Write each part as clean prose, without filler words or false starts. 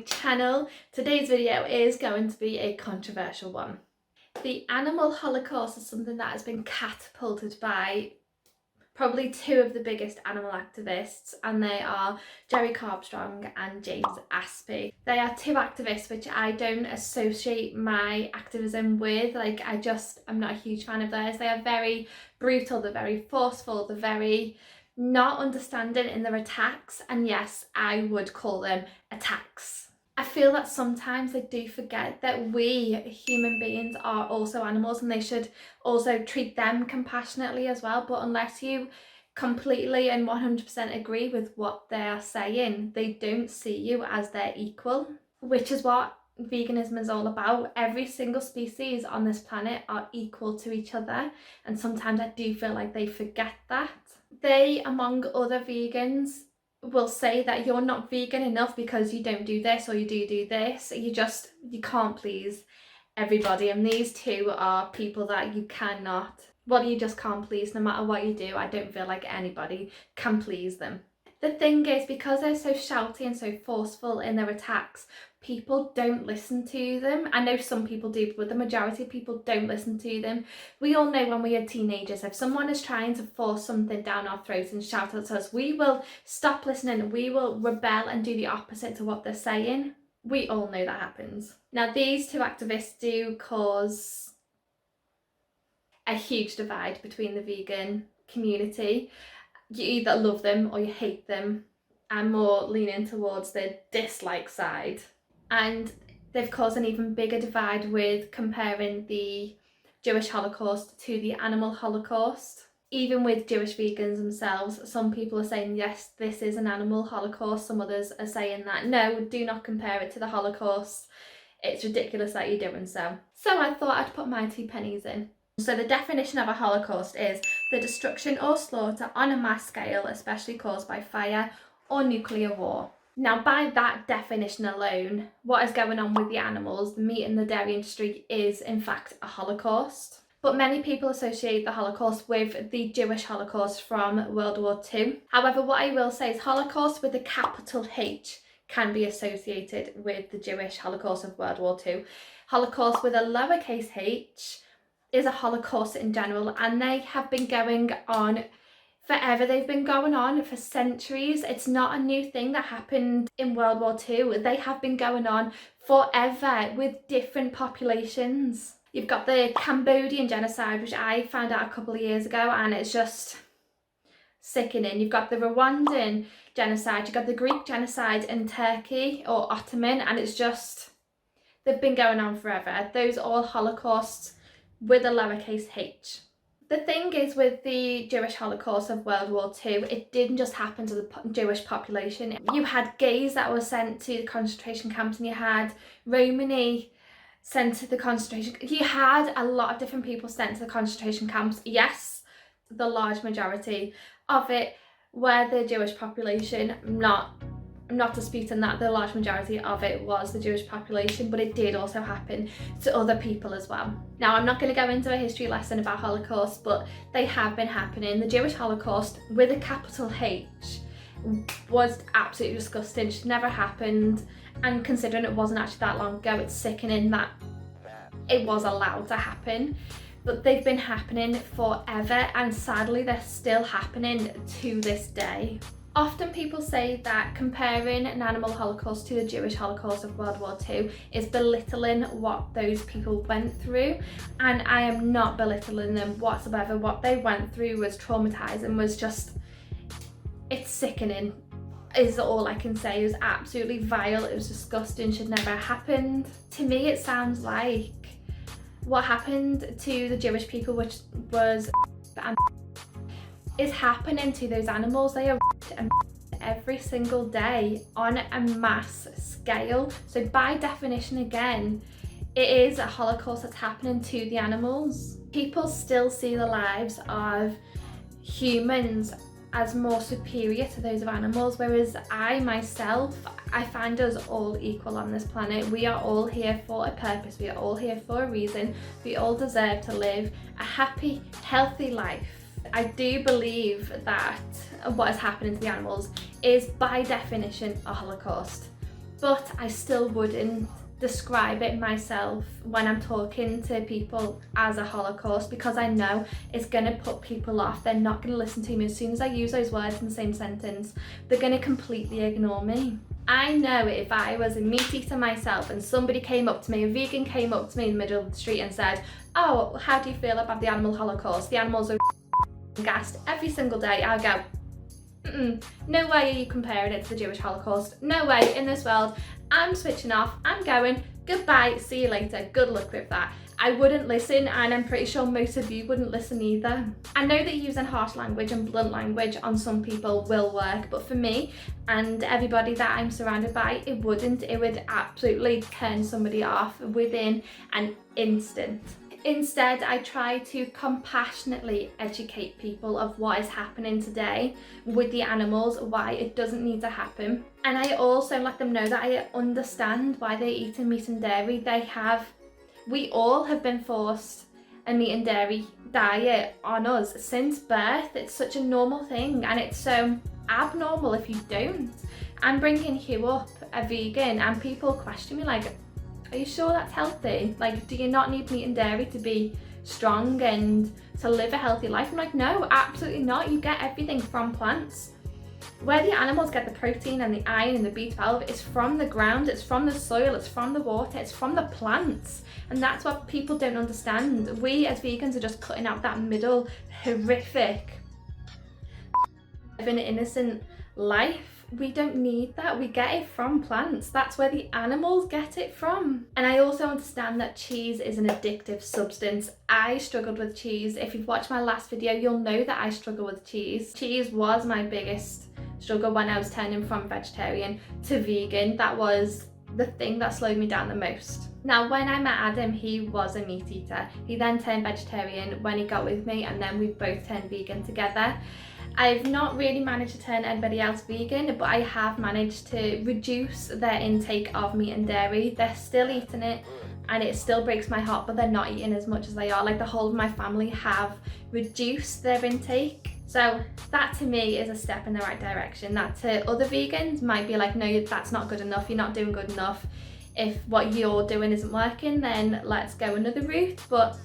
my channel. Today's video is going to be a controversial one. The animal holocaust is something that has been catapulted by probably two of the biggest animal activists, and they are Jerry Carbstrong and James Aspey. They are two activists which I don't associate my activism with. I'm not a huge fan of theirs. They are very brutal, they're very forceful, they're very not understanding in their attacks, and yes, I would call them attacks. I feel that sometimes they do forget that we human beings are also animals and they should also treat them compassionately as well. But unless you completely and 100% agree with what they are saying, they don't see you as their equal, which is what veganism is all about. Every single species on this planet are equal to each other, and sometimes I do feel like they forget that. They, among other vegans, will say that you're not vegan enough because you don't do this or you do this. You can't please everybody, and these two are people that you just can't please. No matter what you do, I don't feel like anybody can please them. The thing is, because they're so shouty and so forceful in their attacks, people don't listen to them. I know some people do, but the majority of people don't listen to them. We all know when we are teenagers, if someone is trying to force something down our throats and shout at us, we will stop listening, we will rebel and do the opposite to what they're saying. We all know that happens. Now, these two activists do cause a huge divide between the vegan community. You either love them or you hate them. I'm more leaning towards the dislike side. And they've caused an even bigger divide with comparing the Jewish Holocaust to the animal Holocaust. Even with Jewish vegans themselves, some people are saying, yes, this is an animal Holocaust. Some others are saying that, no, do not compare it to the Holocaust. It's ridiculous that you're doing so. So I thought I'd put my 2 pennies in. So the definition of a Holocaust is the destruction or slaughter on a mass scale, especially caused by fire or nuclear war. Now, by that definition alone, what is going on with the animals, the meat and the dairy industry, is in fact a Holocaust. But many people associate the Holocaust with the Jewish Holocaust from World War II. However, what I will say is Holocaust with a capital H can be associated with the Jewish Holocaust of World War II. Holocaust with a lowercase h is a Holocaust in general, and they have been going on forever. They've been going on for centuries. It's not a new thing that happened in World War II. They have been going on forever with different populations. You've got the Cambodian Genocide, which I found out a couple of years ago, and it's just sickening. You've got the Rwandan Genocide, you've got the Greek Genocide in Turkey or Ottoman, and it's just, they've been going on forever. Those are all Holocausts with a lowercase h. The thing is, with the Jewish Holocaust of World War II, it didn't just happen to the Jewish population. You had gays that were sent to the concentration camps, and you had Romani sent to the concentration. You had a lot of different people sent to the concentration camps. Yes, the large majority of it were the Jewish population. I'm not disputing that the large majority of it was the Jewish population, but it did also happen to other people as well. Now, I'm not going to go into a history lesson about Holocaust, but they have been happening. The Jewish Holocaust with a capital H was absolutely disgusting. It should never happened, and considering it wasn't actually that long ago, it's sickening that it was allowed to happen. But they've been happening forever, and sadly they're still happening to this day. Often people say that comparing an animal Holocaust to the Jewish Holocaust of World War II is belittling what those people went through, and I am not belittling them whatsoever. What they went through was traumatizing, it's sickening is all I can say. It was absolutely vile, it was disgusting, should never have happened. To me, it sounds like what happened to the Jewish people, which was is happening to those animals. They are every single day on a mass scale. So by definition, again, it is a Holocaust that's happening to the animals. People still see the lives of humans as more superior to those of animals, whereas I find us all equal on this planet. We are all here for a purpose, we are all here for a reason, we all deserve to live a happy, healthy life. I do believe that what is happening to the animals is by definition a Holocaust. but I still wouldn't describe it myself when I'm talking to people as a Holocaust, because I know it's going to put people off. They're not going to listen to me. As soon as I use those words in the same sentence, they're going to completely ignore me. I know if I was a meat eater myself and somebody came up to me, a vegan came up to me in the middle of the street and said, oh, how do you feel about the animal Holocaust? The animals are gassed every single day. I'll go, no way are you comparing it to the Jewish Holocaust. No way in this world. I'm switching off. I'm going. Goodbye. See you later. Good luck with that. I wouldn't listen, and I'm pretty sure most of you wouldn't listen either. I know that using harsh language and blunt language on some people will work, but for me and everybody that I'm surrounded by, it wouldn't. It would absolutely turn somebody off within an instant. Instead, I try to compassionately educate people of what is happening today with the animals, why it doesn't need to happen. And I also let them know that I understand why they're eating meat and dairy. We all have been forced a meat and dairy diet on us since birth. It's such a normal thing, and it's so abnormal if you don't. I'm bringing Hugh up a vegan, and people question me like, are you sure that's healthy? Like, do you not need meat and dairy to be strong and to live a healthy life? I'm like, no, absolutely not. You get everything from plants. Where the animals get the protein and the iron and the B12 is from the ground, it's from the soil, it's from the water, it's from the plants. And that's what people don't understand. We as vegans are just cutting out that middle, horrific, living an innocent life. We don't need that. We get it from plants. That's where the animals get it from. And I also understand that cheese is an addictive substance. I struggled with cheese. If you've watched my last video, you'll know that I struggle with cheese. Cheese was my biggest struggle when I was turning from vegetarian to vegan. That was the thing that slowed me down the most. Now, when I met Adam, he was a meat eater. He then turned vegetarian when he got with me, and then we both turned vegan together. I've not really managed to turn anybody else vegan, but I have managed to reduce their intake of meat and dairy. They're still eating it, and it still breaks my heart, but they're not eating as much as they are. Like, the whole of my family have reduced their intake. So that to me is a step in the right direction. That to other vegans might be like, no, that's not good enough. You're not doing good enough. If what you're doing isn't working, then let's go another route. But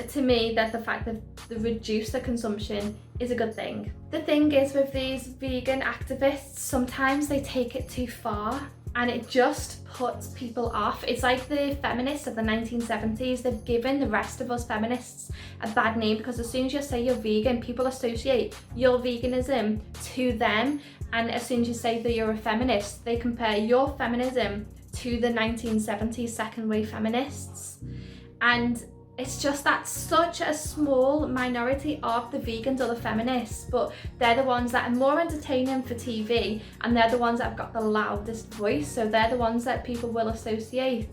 to me, that the fact that they reduce the consumption is a good thing. The thing is with these vegan activists, sometimes they take it too far and it just puts people off. It's like the feminists of the 1970s. They've given the rest of us feminists a bad name, because as soon as you say you're vegan, people associate your veganism to them. And as soon as you say that you're a feminist, they compare your feminism to the 1970s second wave feminists. And it's just that such a small minority of the vegans or the feminists, but they're the ones that are more entertaining for TV, and they're the ones that have got the loudest voice, so they're the ones that people will associate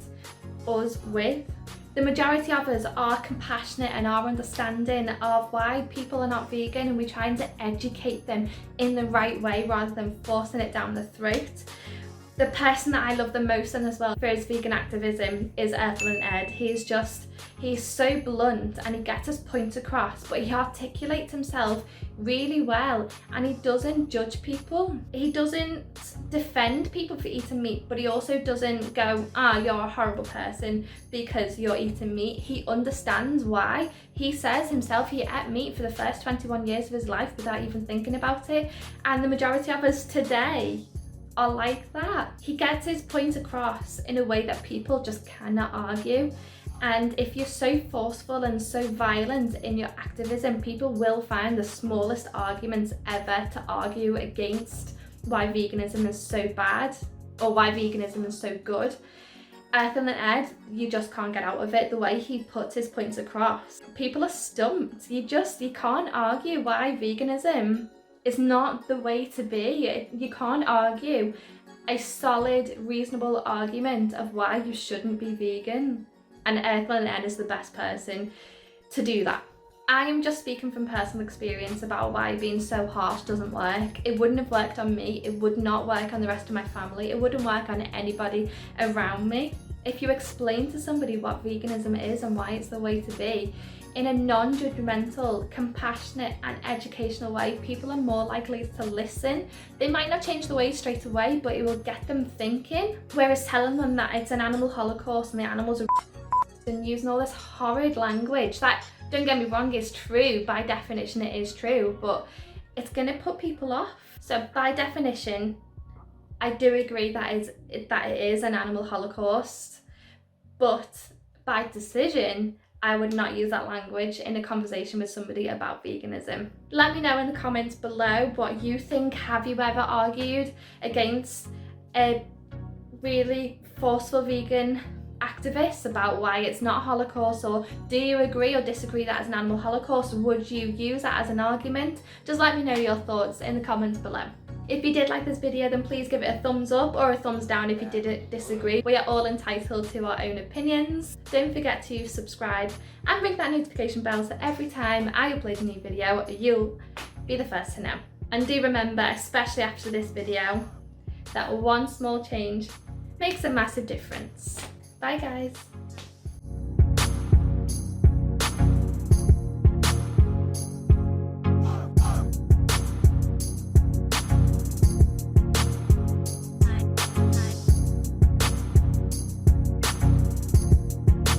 us with. The majority of us are compassionate and are understanding of why people are not vegan, and we're trying to educate them in the right way rather than forcing it down the throat. The person that I love the most in this world for his vegan activism is Ed. He's so blunt and he gets his point across, but he articulates himself really well, and he doesn't judge people. He doesn't defend people for eating meat, but he also doesn't go, you're a horrible person because you're eating meat. He understands why. He says himself he ate meat for the first 21 years of his life without even thinking about it, and the majority of us today are like that. He gets his point across in a way that people just cannot argue. And if you're so forceful and so violent in your activism, people will find the smallest arguments ever to argue against why veganism is so bad or why veganism is so good. Ed, you just can't get out of it. The way he puts his points across, people are stumped. You can't argue why veganism is not the way to be. You can't argue a solid, reasonable argument of why you shouldn't be vegan. And Ed is the best person to do that. I am just speaking from personal experience about why being so harsh doesn't work. It wouldn't have worked on me. It would not work on the rest of my family. It wouldn't work on anybody around me. If you explain to somebody what veganism is and why it's the way to be in a non-judgmental, compassionate and educational way, people are more likely to listen. They might not change the way straight away, but it will get them thinking. Whereas telling them that it's an animal holocaust and the animals are and using all this horrid language that, don't get me wrong, is true. By definition it is true, but it's going to put people off. So by definition, I do agree that it is an animal holocaust, but by decision, I would not use that language in a conversation with somebody about veganism. Let me know in the comments below what you think. Have you ever argued against a really forceful vegan activist about why it's not a holocaust, or do you agree or disagree that it's an animal holocaust? Would you use that as an argument? Just let me know your thoughts in the comments below. If you did like this video, then please give it a thumbs up or a thumbs down if you did disagree. We are all entitled to our own opinions. Don't forget to subscribe and ring that notification bell so every time I upload a new video, you'll be the first to know. And do remember, especially after this video, that one small change makes a massive difference. Bye guys.